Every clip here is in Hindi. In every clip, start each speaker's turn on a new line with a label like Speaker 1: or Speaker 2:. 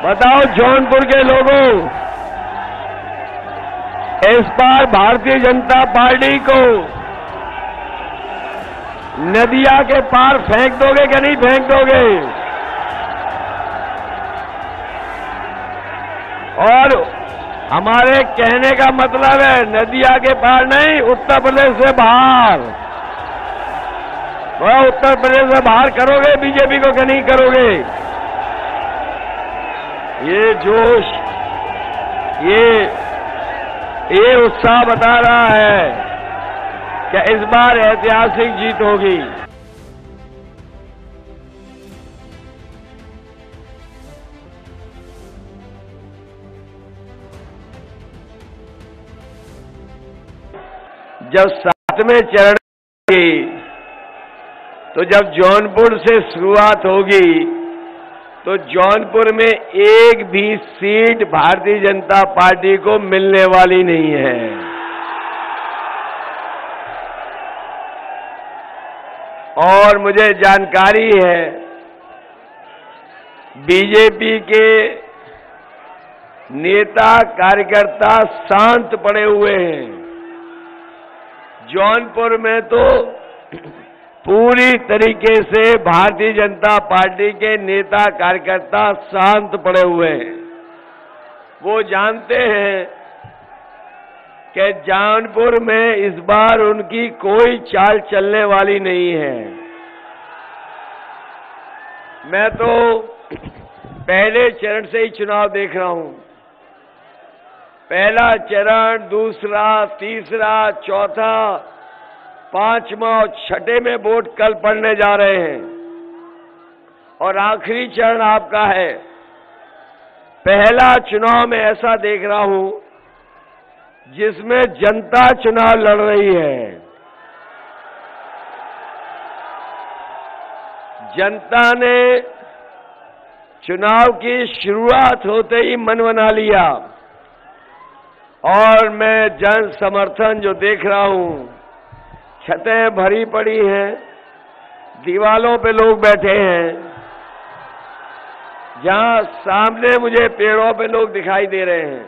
Speaker 1: बताओ जौनपुर के लोगों, इस बार भारतीय जनता पार्टी को नदिया के पार फेंक दोगे कि नहीं फेंक दोगे? और हमारे कहने का मतलब है नदिया के पार नहीं, उत्तर प्रदेश से बाहर। वह उत्तर प्रदेश से बाहर करोगे बीजेपी को कि नहीं करोगे? ये जोश, ये उत्साह बता रहा है कि इस बार ऐतिहासिक जीत होगी। जब 7वें चरण की, तो जब जौनपुर से शुरुआत होगी तो जौनपुर में एक भी सीट भारतीय जनता पार्टी को मिलने वाली नहीं है। और मुझे जानकारी है बीजेपी के नेता कार्यकर्ता शांत पड़े हुए हैं। जौनपुर में तो पूरी तरीके से भारतीय जनता पार्टी के नेता कार्यकर्ता शांत पड़े हुए हैं। वो जानते हैं कि जौनपुर में इस बार उनकी कोई चाल चलने वाली नहीं है। मैं तो पहले चरण से ही चुनाव देख रहा हूं। पहला चरण, दूसरा, तीसरा, चौथा, 5वां और 6ठे में वोट कल पड़ने जा रहे हैं और आखिरी चरण आपका है। पहला चुनाव में ऐसा देख रहा हूं जिसमें जनता चुनाव लड़ रही है। जनता ने चुनाव की शुरुआत होते ही मन बना लिया और मैं जन समर्थन जो देख रहा हूं, छतें भरी पड़ी हैं, दीवालों पे लोग बैठे हैं। जहां सामने मुझे पेड़ों पे लोग दिखाई दे रहे हैं,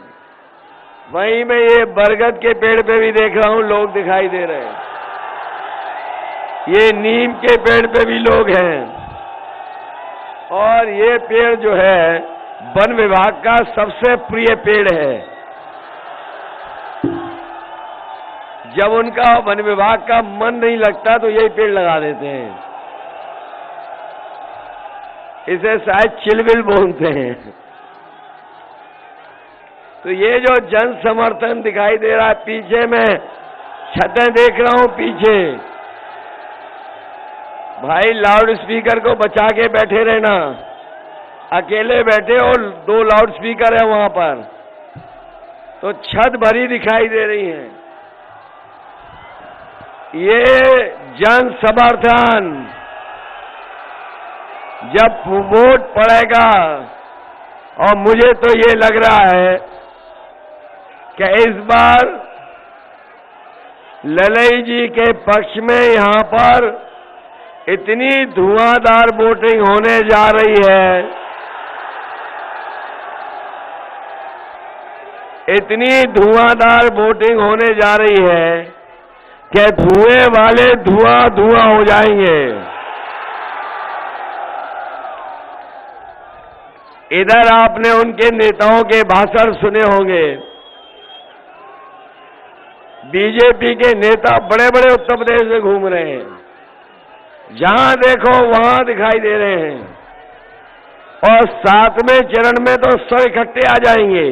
Speaker 1: वहीं मैं ये बरगद के पेड़ पे भी देख रहा हूं लोग दिखाई दे रहे हैं। ये नीम के पेड़ पे भी लोग हैं। और ये पेड़ जो है वन विभाग का सबसे प्रिय पेड़ है। जब उनका वन विभाग का मन नहीं लगता तो यही पेड़ लगा देते हैं। इसे शायद चिलबिल बोलते हैं। तो ये जो जन समर्थन दिखाई दे रहा है, पीछे मैं छतें देख रहा हूं पीछे। भाई लाउड स्पीकर को बचा के बैठे रहना। अकेले बैठे और 2 लाउड स्पीकर है वहां पर, तो छत भरी दिखाई दे रही है। ये जन समर्थन जब वोट पड़ेगा, और मुझे तो ये लग रहा है कि इस बार ललई जी के पक्ष में यहां पर इतनी धुआंधार वोटिंग होने जा रही है, इतनी धुआंधार वोटिंग होने जा रही है कि धुएं वाले धुआं धुआं हो जाएंगे। इधर आपने उनके नेताओं के भाषण सुने होंगे। बीजेपी के नेता बड़े बड़े उत्तर प्रदेश में घूम रहे हैं, जहां देखो वहां दिखाई दे रहे हैं। और 7वें चरण में तो सब इकट्ठे आ जाएंगे।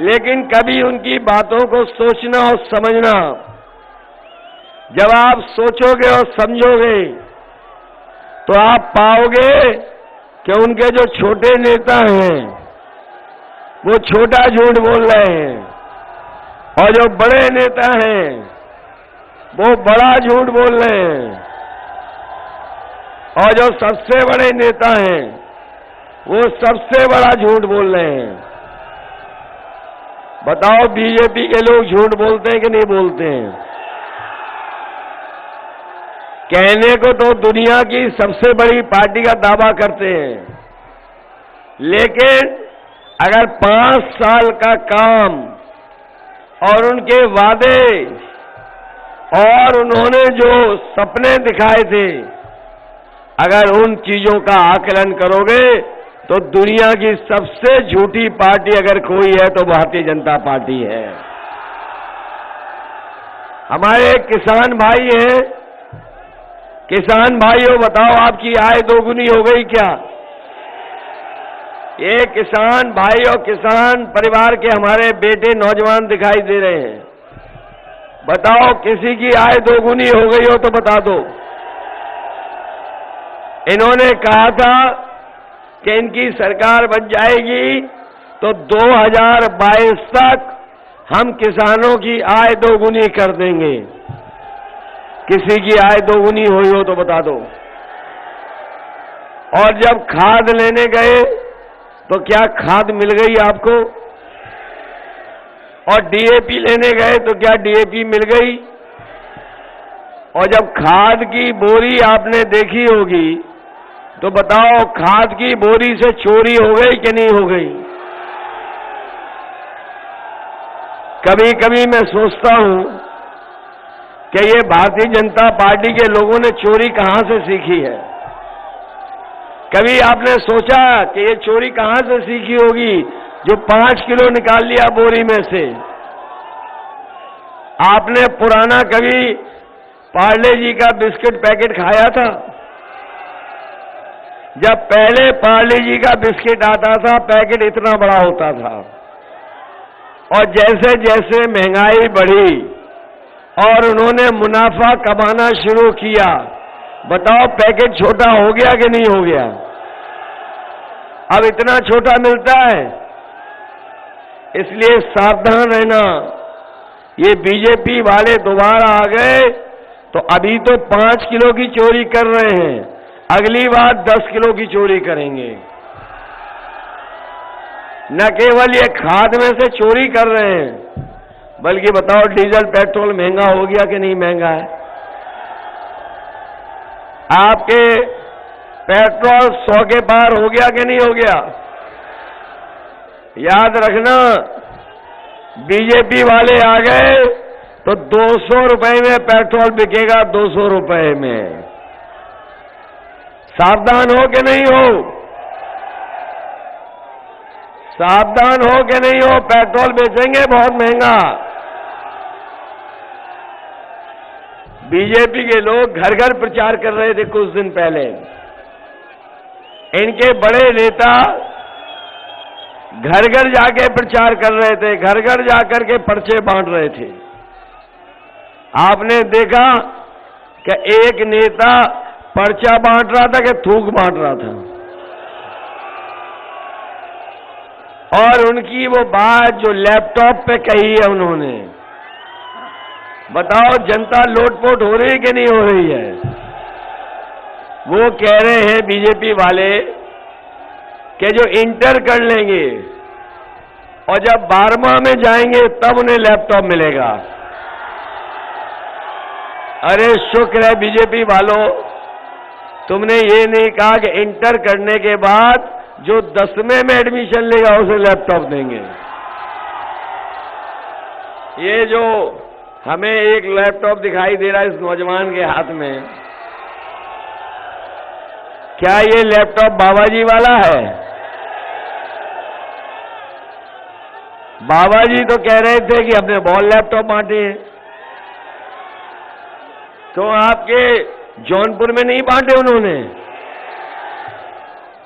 Speaker 1: लेकिन कभी उनकी बातों को सोचना और समझना, जब आप सोचोगे और समझोगे तो आप पाओगे कि उनके जो छोटे नेता हैं वो छोटा झूठ बोल रहे हैं, और जो बड़े नेता हैं वो बड़ा झूठ बोल रहे हैं, और जो सबसे बड़े नेता हैं वो सबसे बड़ा झूठ बोल रहे हैं। बताओ बीजेपी के लोग झूठ बोलते हैं कि नहीं बोलते हैं? कहने को तो दुनिया की सबसे बड़ी पार्टी का दावा करते हैं, लेकिन अगर 5 साल का काम और उनके वादे और उन्होंने जो सपने दिखाए थे, अगर उन चीजों का आकलन करोगे तो दुनिया की सबसे झूठी पार्टी अगर कोई है तो भारतीय जनता पार्टी है। हमारे किसान भाई हैं, किसान भाइयों बताओ आपकी आय दोगुनी हो गई क्या? ये किसान भाई और किसान परिवार के हमारे बेटे नौजवान दिखाई दे रहे हैं, बताओ किसी की आय दोगुनी हो गई हो तो बता दो। इन्होंने कहा था कि इनकी सरकार बन जाएगी तो 2022 तक हम किसानों की आय दोगुनी कर देंगे। किसी की आय दोगुनी हुई हो तो बता दो। और जब खाद लेने गए तो क्या खाद मिल गई आपको? और डीएपी लेने गए तो क्या डीएपी मिल गई? और जब खाद की बोरी आपने देखी होगी तो बताओ खाद की बोरी से चोरी हो गई कि नहीं हो गई? कभी कभी मैं सोचता हूं कि ये भारतीय जनता पार्टी के लोगों ने चोरी कहां से सीखी है। कभी आपने सोचा कि ये चोरी कहां से सीखी होगी जो 5 किलो निकाल लिया बोरी में से? आपने पुराना कभी पार्ले जी का बिस्किट पैकेट खाया था? जब पहले पार्ले जी का बिस्किट आता था पैकेट इतना बड़ा होता था, और जैसे जैसे महंगाई बढ़ी और उन्होंने मुनाफा कमाना शुरू किया, बताओ पैकेट छोटा हो गया कि नहीं हो गया? अब इतना छोटा मिलता है। इसलिए सावधान रहना। ये बीजेपी वाले दोबारा आ गए तो अभी तो 5 किलो की चोरी कर रहे हैं, अगली बार 10 किलो की चोरी करेंगे। न केवल ये खाद में से चोरी कर रहे हैं, बल्कि बताओ डीजल पेट्रोल महंगा हो गया कि नहीं महंगा है? आपके पेट्रोल 100 के पार हो गया कि नहीं हो गया? याद रखना, बीजेपी वाले आ गए तो 200 रुपए में पेट्रोल बिकेगा, 200 रुपए में। सावधान हो कि नहीं हो? सावधान हो कि नहीं हो? पेट्रोल बेचेंगे बहुत महंगा। बीजेपी के लोग घर घर प्रचार कर रहे थे कुछ दिन पहले। इनके बड़े नेता घर घर जाके प्रचार कर रहे थे, घर घर जाकर के पर्चे बांट रहे थे। आपने देखा कि एक नेता पर्चा बांट रहा था कि थूक बांट रहा था? और उनकी वो बात जो लैपटॉप पे कही है उन्होंने, बताओ जनता लोटपोट हो रही है कि नहीं हो रही है? वो कह रहे हैं बीजेपी वाले कि जो इंटर कर लेंगे और जब 12वां में जाएंगे तब उन्हें लैपटॉप मिलेगा। अरे शुक्र है बीजेपी वालों, तुमने ये नहीं कहा कि इंटर करने के बाद जो 10वें में एडमिशन लेगा उसे लैपटॉप देंगे। ये जो हमें एक लैपटॉप दिखाई दे रहा है इस नौजवान के हाथ में, क्या ये लैपटॉप बाबा जी वाला है? बाबा जी तो कह रहे थे कि हमने बहुत लैपटॉप बांटे हैं, तो आपके जौनपुर में नहीं बांटे उन्होंने?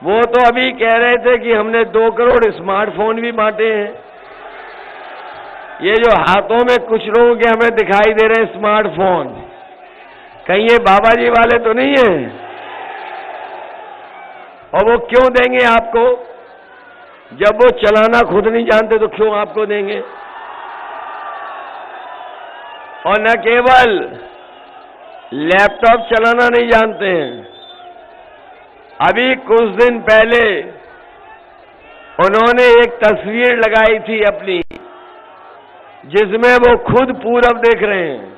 Speaker 1: वो तो अभी कह रहे थे कि हमने 2 करोड़ स्मार्टफोन भी बांटे हैं। ये जो हाथों में कुछ लोगों के हमें दिखाई दे रहे हैं स्मार्टफोन, कहीं ये बाबा जी वाले तो नहीं है? और वो क्यों देंगे आपको? जब वो चलाना खुद नहीं जानते तो क्यों आपको देंगे? और न केवल लैपटॉप चलाना नहीं जानते हैं, अभी कुछ दिन पहले उन्होंने एक तस्वीर लगाई थी अपनी, जिसमें वो खुद पूरब देख रहे हैं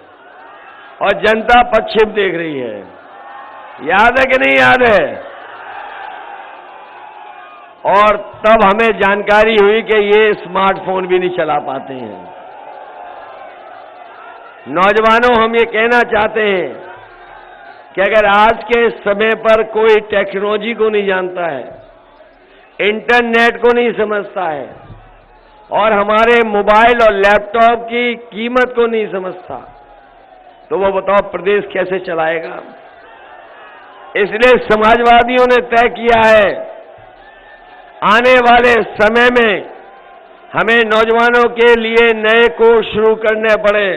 Speaker 1: और जनता पश्चिम देख रही है। याद है कि नहीं याद है? और तब हमें जानकारी हुई कि ये स्मार्टफोन भी नहीं चला पाते हैं। नौजवानों, हम ये कहना चाहते हैं कि अगर आज के समय पर कोई टेक्नोलॉजी को नहीं जानता है, इंटरनेट को नहीं समझता है और हमारे मोबाइल और लैपटॉप की कीमत को नहीं समझता, तो वो बताओ प्रदेश कैसे चलाएगा। इसलिए समाजवादियों ने तय किया है, आने वाले समय में हमें नौजवानों के लिए नए कोर्स शुरू करने पड़े।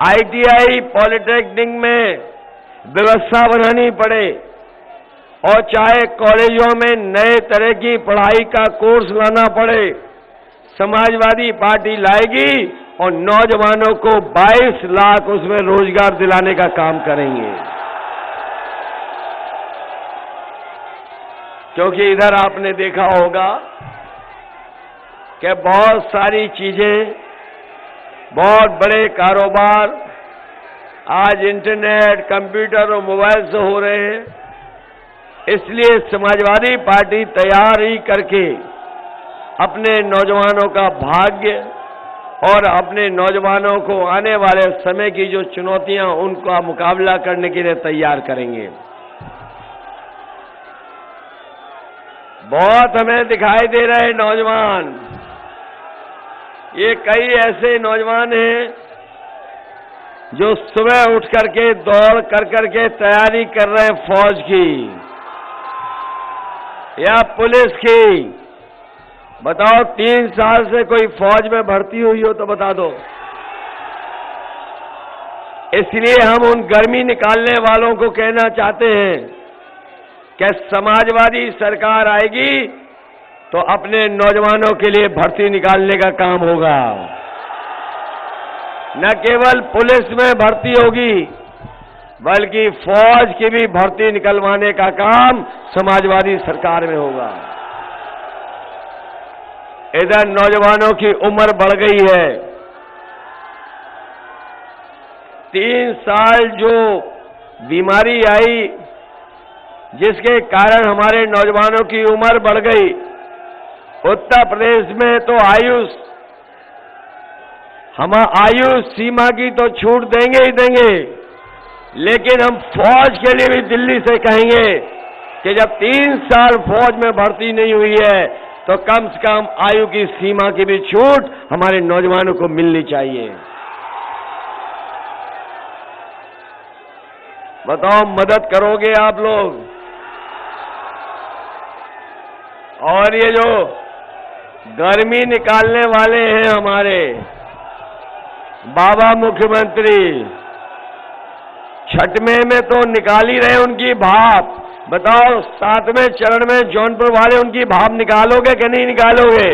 Speaker 1: ITI पॉलिटेक्निक में व्यवस्था बनानी पड़े और चाहे कॉलेजों में नए तरह की पढ़ाई का कोर्स लाना पड़े। समाजवादी पार्टी लाएगी और नौजवानों को 22 लाख उसमें रोजगार दिलाने का काम करेंगे। क्योंकि इधर आपने देखा होगा कि बहुत सारी चीजें, बहुत बड़े कारोबार आज इंटरनेट, कंप्यूटर और मोबाइल से हो रहे हैं। इसलिए समाजवादी पार्टी तैयारी करके अपने नौजवानों का भाग्य और अपने नौजवानों को आने वाले समय की जो चुनौतियां, उनका मुकाबला करने के लिए तैयार करेंगे। बहुत हमें दिखाई दे रहे नौजवान, ये कई ऐसे नौजवान हैं जो सुबह उठ करके दौड़ कर करके तैयारी कर रहे हैं फौज की या पुलिस की। बताओ 3 साल से कोई फौज में भर्ती हुई हो तो बता दो। इसलिए हम उन गर्मी निकालने वालों को कहना चाहते हैं कि समाजवादी सरकार आएगी तो अपने नौजवानों के लिए भर्ती निकालने का काम होगा। न केवल पुलिस में भर्ती होगी बल्कि फौज की भी भर्ती निकलवाने का काम समाजवादी सरकार में होगा। इधर नौजवानों की उम्र बढ़ गई है। 3 साल जो बीमारी आई जिसके कारण हमारे नौजवानों की उम्र बढ़ गई, उत्तर प्रदेश में तो आयु सीमा की तो छूट देंगे ही देंगे, लेकिन हम फौज के लिए भी दिल्ली से कहेंगे कि जब 3 साल फौज में भर्ती नहीं हुई है तो कम से कम आयु की सीमा की भी छूट हमारे नौजवानों को मिलनी चाहिए। बताओ, मदद करोगे आप लोग? और ये जो गर्मी निकालने वाले हैं हमारे बाबा मुख्यमंत्री, छठवें में तो निकाल ही रहे उनकी भाप। बताओ 7वें चरण में जौनपुर वाले उनकी भाप निकालोगे कि नहीं निकालोगे?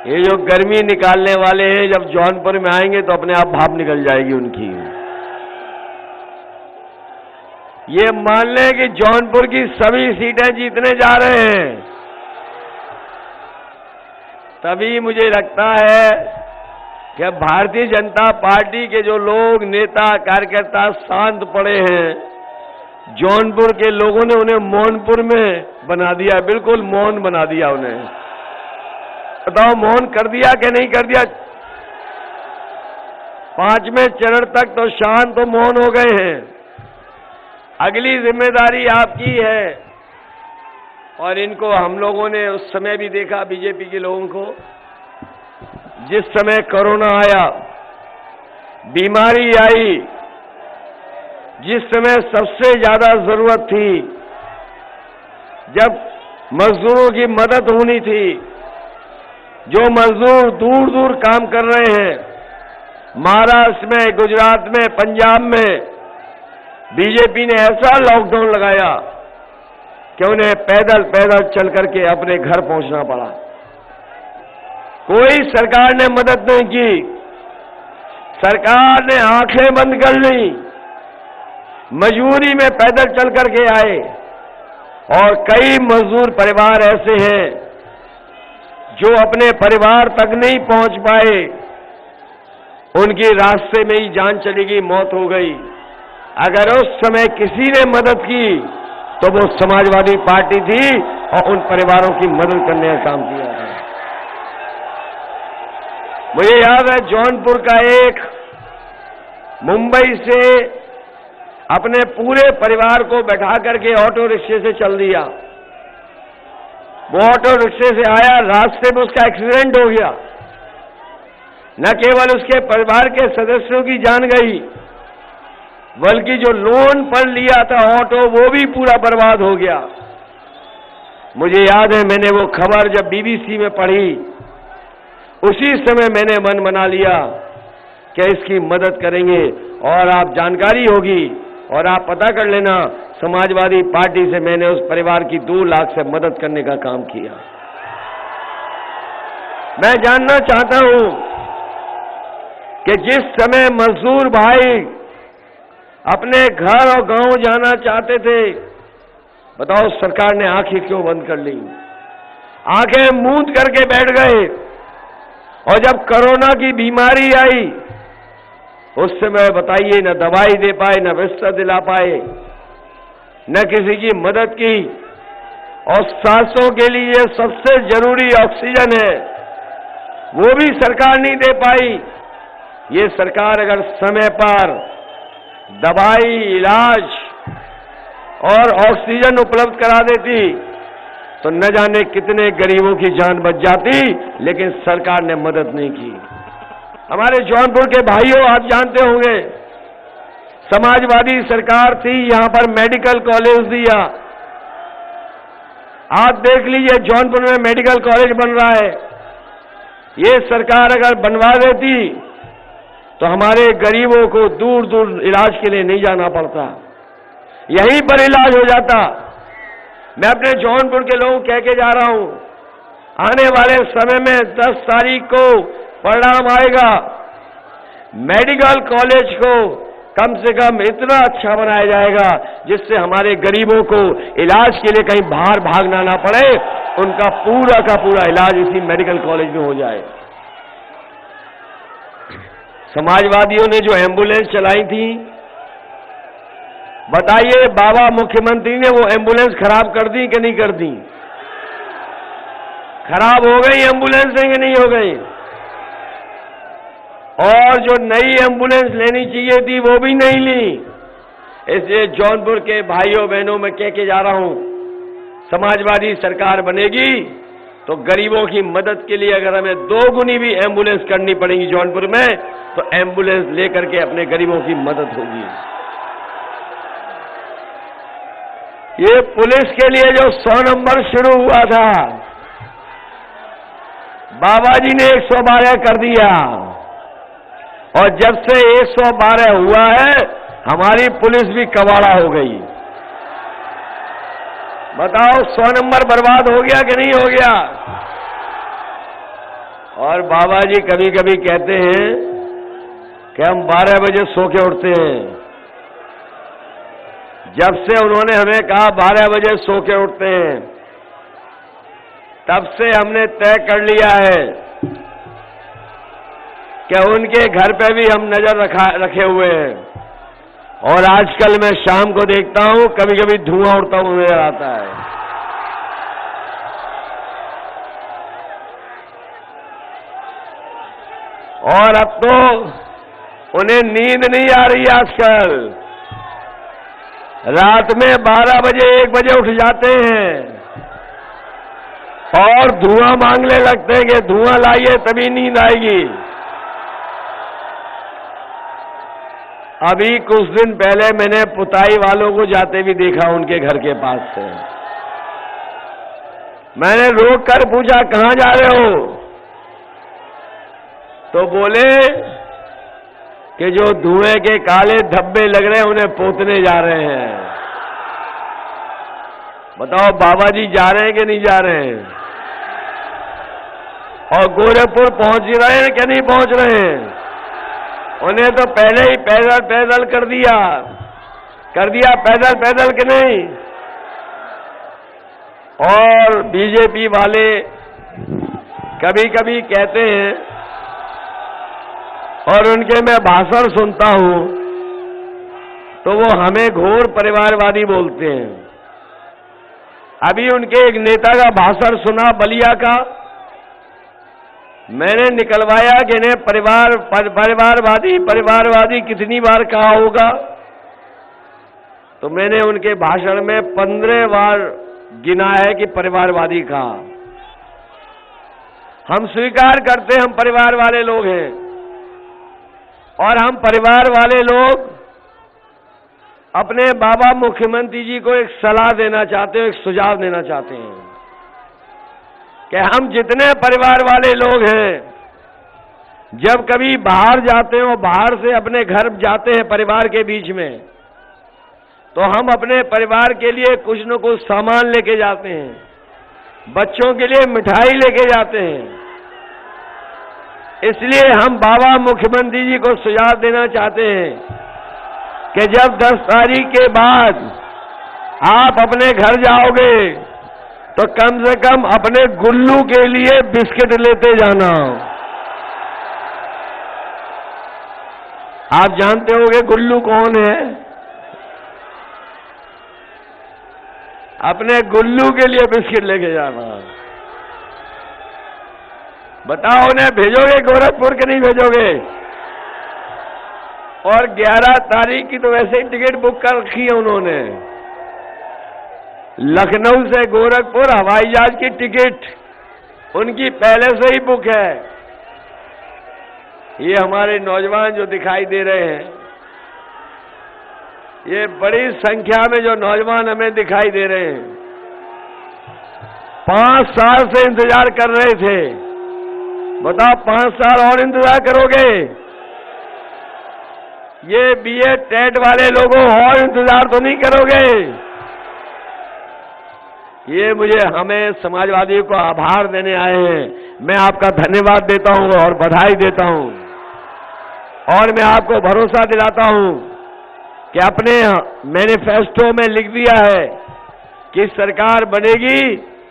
Speaker 1: ये जो गर्मी निकालने वाले हैं जब जौनपुर में आएंगे तो अपने आप भाप निकल जाएगी उनकी। ये मान लें कि जौनपुर की सभी सीटें जीतने जा रहे हैं, तभी मुझे लगता है कि भारतीय जनता पार्टी के जो लोग, नेता, कार्यकर्ता शांत पड़े हैं, जौनपुर के लोगों ने उन्हें मौनपुर में बना दिया, बिल्कुल मौन बना दिया उन्हें। बताओ, मौन कर दिया कि नहीं कर दिया? 5वें चरण तक तो शांत तो मौन हो गए हैं। अगली जिम्मेदारी आपकी है। और इनको हम लोगों ने उस समय भी देखा, बीजेपी के लोगों को, जिस समय कोरोना आया, बीमारी आई, जिस समय सबसे ज्यादा जरूरत थी, जब मजदूरों की मदद होनी थी, जो मजदूर दूर दूर काम कर रहे हैं, महाराष्ट्र में, गुजरात में, पंजाब में, बीजेपी ने ऐसा लॉकडाउन लगाया कि उन्हें पैदल पैदल चल करके अपने घर पहुंचना पड़ा। कोई सरकार ने मदद नहीं की, सरकार ने आंखें बंद कर ली, मजबूरी में पैदल चल करके आए। और कई मजदूर परिवार ऐसे हैं जो अपने परिवार तक नहीं पहुंच पाए, उनकी रास्ते में ही जान चली गई, मौत हो गई। अगर उस समय किसी ने मदद की तो वो समाजवादी पार्टी थी और उन परिवारों की मदद करने का काम किया था। मुझे याद है जौनपुर का एक मुंबई से अपने पूरे परिवार को बैठा करके ऑटो रिक्शे से चल दिया। वो ऑटो रिक्शे से आया, रास्ते में उसका एक्सीडेंट हो गया। न केवल उसके परिवार के सदस्यों की जान गई, बल्कि जो लोन पर लिया था ऑटो वो भी पूरा बर्बाद हो गया। मुझे याद है मैंने वो खबर जब बीबीसी में पढ़ी, उसी समय मैंने मन बना लिया कि इसकी मदद करेंगे। और आप जानकारी होगी और आप पता कर लेना, समाजवादी पार्टी से मैंने उस परिवार की 2 लाख से मदद करने का काम किया। मैं जानना चाहता हूं कि जिस समय मजदूर भाई अपने घर और गांव जाना चाहते थे, बताओ सरकार ने आंखें क्यों बंद कर ली? आंखें मूंद करके बैठ गए। और जब कोरोना की बीमारी आई, उस समय बताइए न दवाई दे पाए, न बिस्तर दिला पाए, न किसी की मदद की। और सांसों के लिए सबसे जरूरी ऑक्सीजन है, वो भी सरकार नहीं दे पाई। ये सरकार अगर समय पर दवाई, इलाज और ऑक्सीजन उपलब्ध करा देती तो न जाने कितने गरीबों की जान बच जाती, लेकिन सरकार ने मदद नहीं की। हमारे जौनपुर के भाइयों, आप जानते होंगे समाजवादी सरकार थी, यहां पर मेडिकल कॉलेज दिया। आप देख लीजिए जौनपुर में मेडिकल कॉलेज बन रहा है। ये सरकार अगर बनवा देती तो हमारे गरीबों को दूर दूर इलाज के लिए नहीं जाना पड़ता, यहीं पर इलाज हो जाता। मैं अपने जौनपुर के लोगों को कह के जा रहा हूं, आने वाले समय में 10 तारीख को परिणाम आएगा। मेडिकल कॉलेज को कम से कम इतना अच्छा बनाया जाएगा जिससे हमारे गरीबों को इलाज के लिए कहीं बाहर भागना ना पड़े, उनका पूरा का पूरा इलाज इसी मेडिकल कॉलेज में हो जाए। समाजवादियों ने जो एम्बुलेंस चलाई थी, बताइए बाबा मुख्यमंत्री ने वो एम्बुलेंस खराब कर दी कि नहीं कर दी? खराब हो गई एम्बुलेंस कि नहीं हो गई? और जो नई एम्बुलेंस लेनी चाहिए थी वो भी नहीं ली। इसलिए जौनपुर के भाइयों बहनों में कह के जा रहा हूं, समाजवादी सरकार बनेगी तो गरीबों की मदद के लिए अगर हमें 2 गुनी भी एम्बुलेंस करनी पड़ेगी जौनपुर में, तो एम्बुलेंस लेकर के अपने गरीबों की मदद होगी। ये पुलिस के लिए जो 100 नंबर शुरू हुआ था, बाबा जी ने 112 कर दिया। और जब से 112 हुआ है, हमारी पुलिस भी कबाड़ा हो गई। बताओ 100 नंबर बर्बाद हो गया कि नहीं हो गया? और बाबा जी कभी कभी कहते हैं कि हम 12 बजे सो के उठते हैं। जब से उन्होंने हमें कहा 12 बजे सो के उठते हैं, तब से हमने तय कर लिया है कि उनके घर पे भी हम नजर रखे हुए हैं। और आजकल मैं शाम को देखता हूं, कभी कभी धुआं उड़ता हुआ नजर आता है। और अब तो उन्हें नींद नहीं आ रही आजकल, रात में 12 बजे 1 बजे उठ जाते हैं और धुआं मांगने लगते हैं कि धुआं लाइए तभी नींद आएगी। अभी कुछ दिन पहले मैंने पुताई वालों को जाते भी देखा उनके घर के पास से। मैंने रोक कर पूछा कहां जा रहे हो? तो बोले कि जो धुएं के काले धब्बे लग रहे हैं उन्हें पोतने जा रहे हैं। बताओ बाबा जी जा रहे हैं कि नहीं जा रहे हैं? और गोरखपुर पहुंच रहे हैं कि नहीं पहुंच रहे हैं? उन्हें तो पहले ही पैदल पैदल कर दिया पैदल पैदल के नहीं। और बीजेपी वाले कभी कभी कहते हैं, और उनके मैं भाषण सुनता हूं तो वो हमें घोर परिवारवादी बोलते हैं। अभी उनके एक नेता का भाषण सुना बलिया का, मैंने निकलवाया कि इन्हें परिवारवादी कितनी बार कहा होगा, तो मैंने उनके भाषण में 15 बार गिना है कि परिवारवादी कहा। हम स्वीकार करते हम परिवार वाले लोग हैं, और हम परिवार वाले लोग अपने बाबा मुख्यमंत्री जी को एक सलाह देना चाहते हैं, एक सुझाव देना चाहते हैं कि हम जितने परिवार वाले लोग हैं, जब कभी बाहर जाते हैं और बाहर से अपने घर जाते हैं परिवार के बीच में, तो हम अपने परिवार के लिए कुछ न कुछ सामान लेके जाते हैं, बच्चों के लिए मिठाई लेके जाते हैं। इसलिए हम बाबा मुख्यमंत्री जी को सुझाव देना चाहते हैं कि जब 10 तारीख के बाद आप अपने घर जाओगे तो कम से कम अपने गुल्लू के लिए बिस्किट लेते जाना। आप जानते होंगे गुल्लू कौन है? अपने गुल्लू के लिए बिस्किट लेके जाना। बताओ उन्हें भेजोगे गोरखपुर के नहीं भेजोगे? और 11 तारीख की तो वैसे ही टिकट बुक कर रखी है उन्होंने। लखनऊ से गोरखपुर हवाई जहाज की टिकट उनकी पहले से ही बुक है। ये हमारे नौजवान जो दिखाई दे रहे हैं, ये बड़ी संख्या में जो नौजवान हमें दिखाई दे रहे हैं, 5 साल से इंतजार कर रहे थे। बताओ 5 साल और इंतजार करोगे? ये बीए टेट वाले लोगों और इंतजार तो नहीं करोगे? ये हमें समाजवादियों को आभार देने आए हैं। मैं आपका धन्यवाद देता हूं और बधाई देता हूं, और मैं आपको भरोसा दिलाता हूं कि अपने मैनिफेस्टो में लिख दिया है कि सरकार बनेगी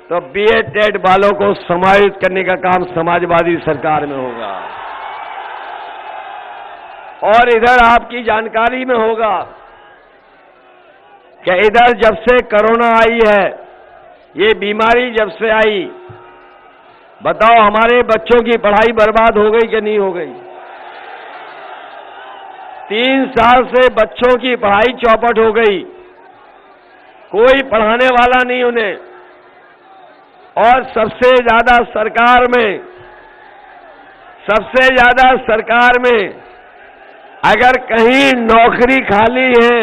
Speaker 1: तो बीए टेट वालों को समाहित करने का काम समाजवादी सरकार में होगा। और इधर आपकी जानकारी में होगा कि इधर जब से कोरोना आई है, ये बीमारी जब से आई, बताओ हमारे बच्चों की पढ़ाई बर्बाद हो गई कि नहीं हो गई? 3 साल से बच्चों की पढ़ाई चौपट हो गई, कोई पढ़ाने वाला नहीं उन्हें। और सबसे ज्यादा सरकार में अगर कहीं नौकरी खाली है,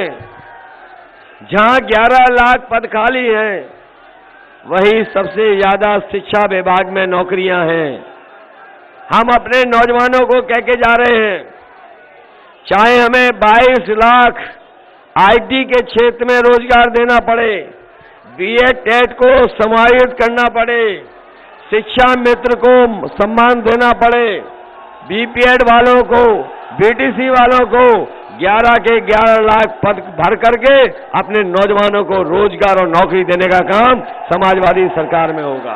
Speaker 1: जहां 11 लाख पद खाली हैं, वहीं सबसे ज्यादा शिक्षा विभाग में नौकरियां हैं। हम अपने नौजवानों को कह के जा रहे हैं, चाहे हमें 22 लाख आईटी के क्षेत्र में रोजगार देना पड़े, बीए टेट को समाहित करना पड़े, शिक्षा मित्र को सम्मान देना पड़े, बीपीएड वालों को, बीटीसी वालों को 11 के 11 लाख पद भर करके अपने नौजवानों को रोजगार और नौकरी देने का काम समाजवादी सरकार में होगा।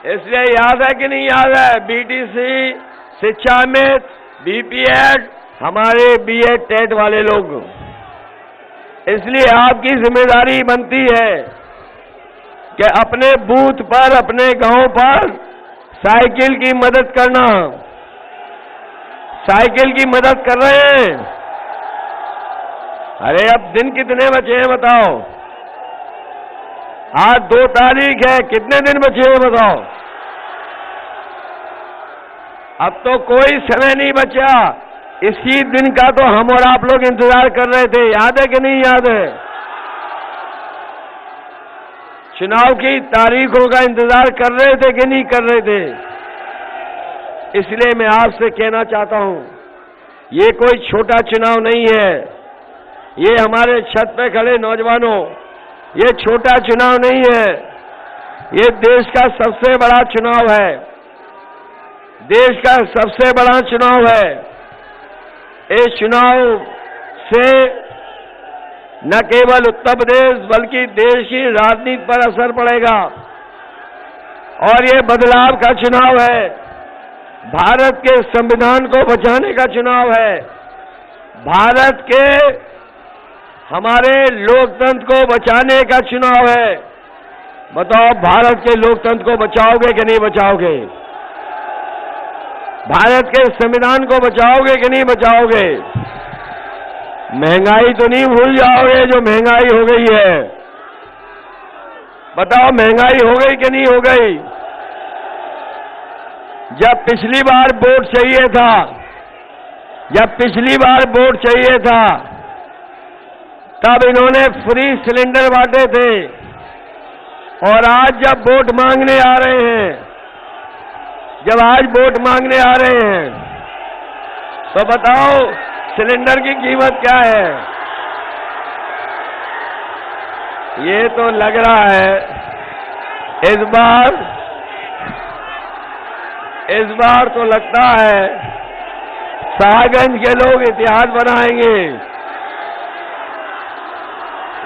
Speaker 1: इसलिए याद है कि नहीं याद है? बीटीसी, शिक्षा मित्र, बीपीएड, हमारे बीए टेट वाले लोग। इसलिए आपकी जिम्मेदारी बनती है कि अपने बूथ पर, अपने गांव पर साइकिल की मदद करना। साइकिल की मदद कर रहे हैं? अरे अब दिन कितने बचे हैं बताओ? आज 2 तारीख है, कितने दिन बचे हैं बताओ? अब तो कोई समय नहीं बचा। इसी दिन का तो हम और आप लोग इंतजार कर रहे थे, याद है कि नहीं याद है? चुनाव की तारीखों का इंतजार कर रहे थे कि नहीं कर रहे थे? इसलिए मैं आपसे कहना चाहता हूं, ये कोई छोटा चुनाव नहीं है। ये हमारे छत पे खड़े नौजवानों, ये छोटा चुनाव नहीं है। ये देश का सबसे बड़ा चुनाव है, देश का सबसे बड़ा चुनाव है। इस चुनाव से न केवल उत्तर प्रदेश बल्कि देश की राजनीति पर असर पड़ेगा, और ये बदलाव का चुनाव है, भारत के संविधान को बचाने का चुनाव है, भारत के हमारे लोकतंत्र को बचाने का चुनाव है। बताओ, भारत के लोकतंत्र को बचाओगे कि नहीं बचाओगे? भारत के संविधान को बचाओगे कि नहीं बचाओगे? महंगाई तो नहीं भूल जाओगे जो महंगाई हो गई है? बताओ, महंगाई हो गई कि नहीं हो गई? जब पिछली बार वोट चाहिए था, तब इन्होंने फ्री सिलेंडर बांटे थे, और आज जब वोट मांगने आ रहे हैं, तो बताओ सिलेंडर की कीमत क्या है? ये तो लग रहा है इस बार तो लगता है साहगंज के लोग इतिहास बनाएंगे।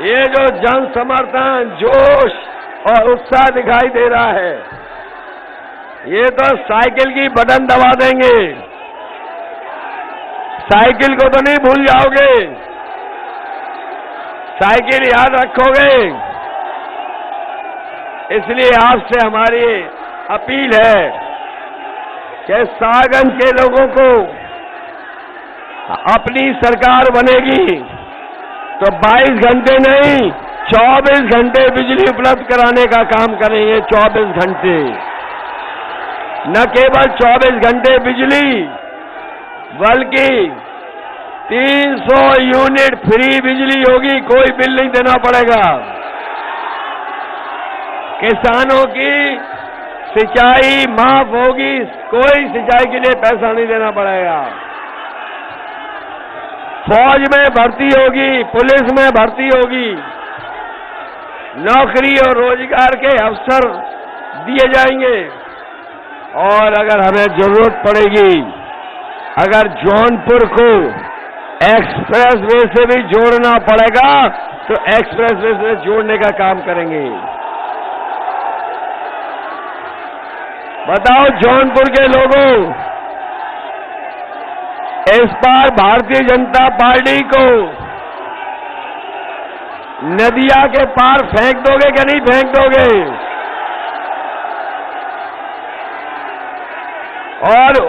Speaker 1: ये जो जन समर्थन, जोश और उत्साह दिखाई दे रहा है, ये तो साइकिल की बटन दबा देंगे। साइकिल को तो नहीं भूल जाओगे, साइकिल याद रखोगे। इसलिए आपसे हमारी अपील है कि साहगंज के लोगों को अपनी सरकार बनेगी तो 22 घंटे नहीं 24 घंटे बिजली उपलब्ध कराने का काम करेंगे। 24 घंटे, न केवल 24 घंटे बिजली, बल्कि 300 यूनिट फ्री बिजली होगी, कोई बिल नहीं देना पड़ेगा। किसानों की सिंचाई माफ होगी, कोई सिंचाई के लिए पैसा नहीं देना पड़ेगा। फौज में भर्ती होगी, पुलिस में भर्ती होगी, नौकरी और रोजगार के अवसर दिए जाएंगे। और अगर हमें जरूरत पड़ेगी, अगर जौनपुर को एक्सप्रेस वे से भी जोड़ना पड़ेगा तो एक्सप्रेस वे से जोड़ने का काम करेंगे। बताओ जौनपुर के लोगों, इस बार भारतीय जनता पार्टी को नदिया के पार फेंक दोगे कि नहीं फेंक दोगे? और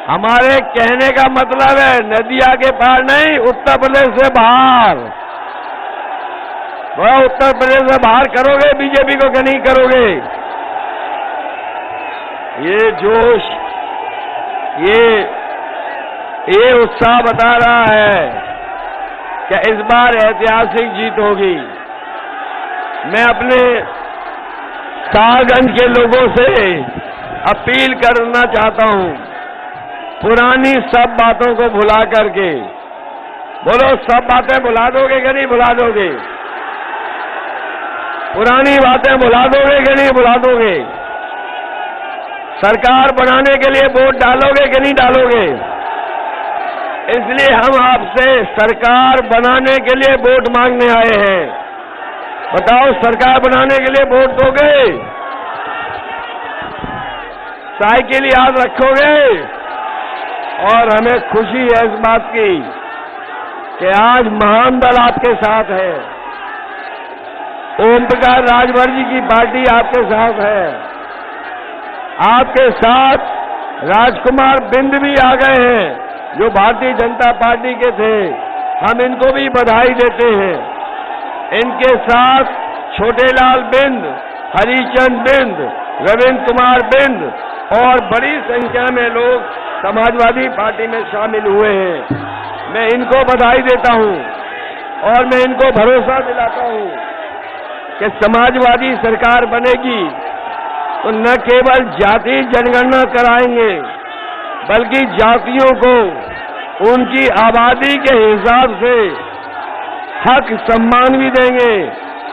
Speaker 1: हमारे कहने का मतलब है नदिया के पार नहीं, उत्तर प्रदेश से बाहर। वह उत्तर प्रदेश से बाहर करोगे बीजेपी को कि नहीं करोगे? ये जोश, ये उत्साह बता रहा है कि इस बार ऐतिहासिक जीत होगी। मैं अपने साहगंज के लोगों से अपील करना चाहता हूं, पुरानी सब बातों को भुला करके, बोलो सब बातें भुला दोगे कि नहीं भुला दोगे? पुरानी बातें भुला दोगे कि नहीं भुला दोगे? सरकार बनाने के लिए वोट डालोगे कि नहीं डालोगे? इसलिए हम आपसे सरकार बनाने के लिए वोट मांगने आए हैं। बताओ, सरकार बनाने के लिए वोट दोगे? साइकिल याद रखोगे? और हमें खुशी है इस बात की कि आज महान दल आपके साथ है। ओम प्रकाश राजभर जी की पार्टी आपके साथ है। आपके साथ राजकुमार बिंद भी आ गए हैं जो भारतीय जनता पार्टी के थे, हम इनको भी बधाई देते हैं। इनके साथ छोटेलाल बिंद, हरिचंद बिंद, रविंद्र कुमार बिंद और बड़ी संख्या में लोग समाजवादी पार्टी में शामिल हुए हैं। मैं इनको बधाई देता हूं और मैं इनको भरोसा दिलाता हूं कि समाजवादी सरकार बनेगी तो न केवल जाति जनगणना कराएंगे, बल्कि जातियों को उनकी आबादी के हिसाब से हक सम्मान भी देंगे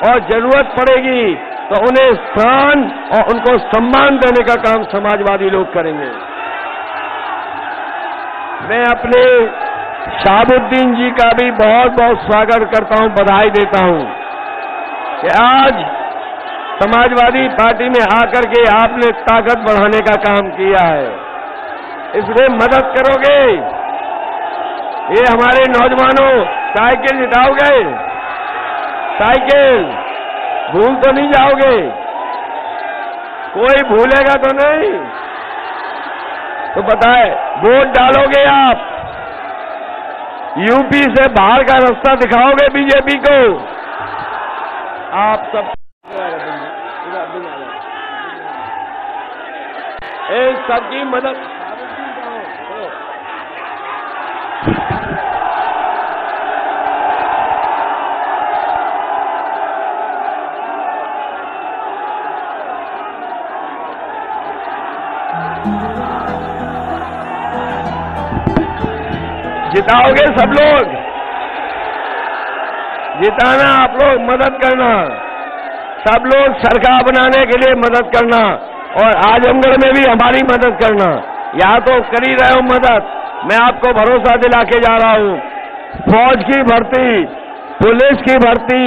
Speaker 1: और जरूरत पड़ेगी तो उन्हें स्थान और उनको सम्मान देने का काम समाजवादी लोग करेंगे। मैं अपने शहाबुद्दीन जी का भी बहुत बहुत स्वागत करता हूं, बधाई देता हूं कि आज समाजवादी पार्टी में आकर के आपने ताकत बढ़ाने का काम किया है। इसमें मदद करोगे? ये हमारे नौजवानों साइकिल जिताओगे? साइकिल भूल तो नहीं जाओगे? कोई भूलेगा तो नहीं? तो बताए, वोट डालोगे आप? यूपी से बाहर का रास्ता दिखाओगे बीजेपी को? आप सब इन सबकी मदद जिताओगे सब लोग? जिताना आप लोग, मदद करना, सब लोग सरकार बनाने के लिए मदद करना, और आजमगढ़ में भी हमारी मदद करना। यहाँ तो कर ही रहे हो मदद, मैं आपको भरोसा दिला के जा रहा हूँ। फौज की भर्ती, पुलिस की भर्ती,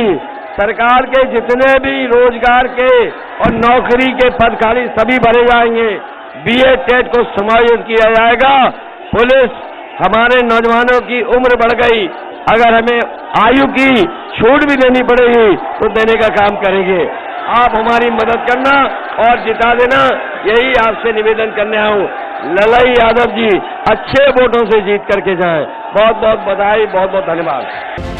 Speaker 1: सरकार के जितने भी रोजगार के और नौकरी के पद खाली सभी भरे जाएंगे। बीए टेट को समायोजित किया जाएगा। पुलिस, हमारे नौजवानों की उम्र बढ़ गई, अगर हमें आयु की छूट भी देनी पड़ेगी तो देने का काम करेंगे। आप हमारी मदद करना और जिता देना, यही आपसे निवेदन करने आऊं। ललई यादव जी अच्छे वोटों से जीत करके जाएं। बहुत बहुत बधाई, बहुत बहुत धन्यवाद।